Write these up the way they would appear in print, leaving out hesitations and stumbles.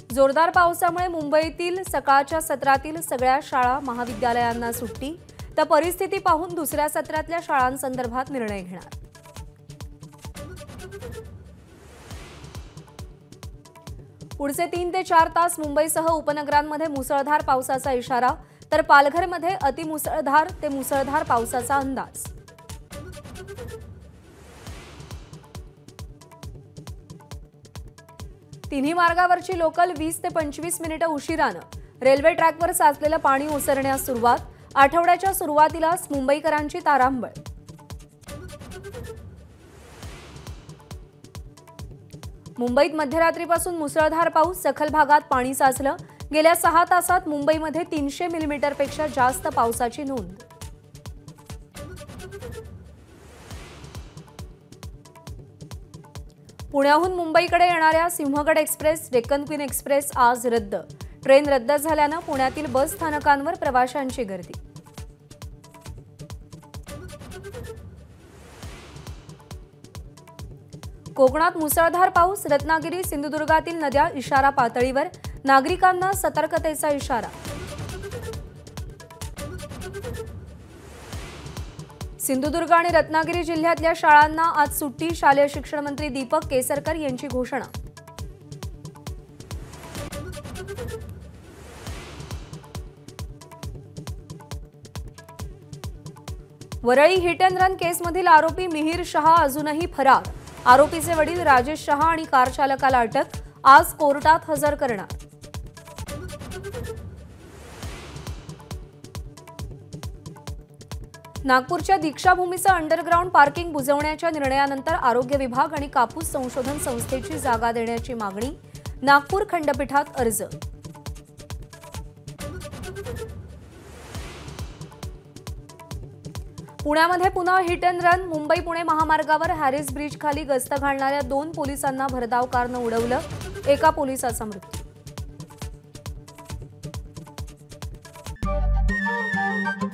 जोरदार पावसामुळे मुंबईतील सकाळच्या सत्रातील सगळ्या शाळा महाविद्यालयांना सुट्टी, तर परिस्थिती पाहून दुसऱ्या सत्रातल्या शाळांसंदर्भात निर्णय घेणार। पुढचे 3 ते 4 तास मुंबईसह उपनगरांमध्ये मुसळधार पावसाचा इशारा, तर पालघरमध्ये अतिमुसळधार ते मुसळधार पावसाचा अंदाज। तिन्ही मार्गावरची लोकल 20 ते 25 मिनिटे उशिरानं, रेल्वे ट्रॅकवर साचलेलं पाणी ओसरण्यास सुरुवात, आठवड्याच्या सुरुवातीलाच मुंबईकरांची तारांबळ। मुंबईत मध्यरात्रीपासून मुसळधार पाऊस, सखल भागात पाणी साचलं। गेल्या 6 तासात मुंबईमध्ये 300 मिलीमीटरपेक्षा जास्त पावसाची नोंद। पुण्याहून मुंबईकडे येणाऱ्या Sinhagad express, Deccan queen express आज रद्द। ट्रेन रद्द झाल्यानं पुण्यातील बस स्थानकांवर प्रवाशांची गर्दी। कोकणात मुसळधार पाऊस, रत्नागिरी, सिंधुदुर्गातील नद्या इशारा पातळीवर, नागरिकांना सतर्कतेचा इशारा। सिंधुदुर्ग आणि रत्नागिरी जिल्ह्यातल्या शाळांना आज सुट्टी, शालेय शिक्षण मंत्री दीपक केसरकर यांची घोषणा। वरळी हिट अँड रन केसमधील आरोपी मिहिर शहा अजूनही फरार। आरोपीचे वडील राजेश शहा आणि कार चालकाला अटक, आज कोर्टात हजर करणार। नागपूरच्या दीक्षाभूमीचं अंडरग्राऊंड पार्किंग बुजवण्याच्या निर्णयानंतर आरोग्य विभाग आणि कापूस संशोधन संस्थेची जागा देण्याची मागणी, नागपूर खंडपीठात अर्ज। पुण्यामध्ये पुन्हा hit and run, Mumbai Pune महामार्गावर हॅरिस ब्रिज खाली गस्त घालणाऱ्या 2 पोलिसांना भरधाव कारनं उडवलं, एका पोलिसाचा मृत्यू।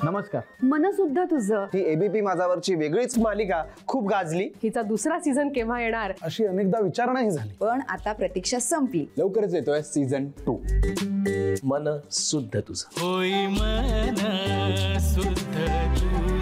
नमस्कार। मन सुद्धा तुझं। ही एबीपी माझावरची वेगळीच मालिका खूप गाजली। हिचा दुसरा सीझन केव्हा येणार अशी अनेकदा विचारणा झाली, पण आता प्रतीक्षा संपली। लवकरच येतोय सीझन 2। मन सुद्धा तुझं। होई मन सुद्धा तुझं।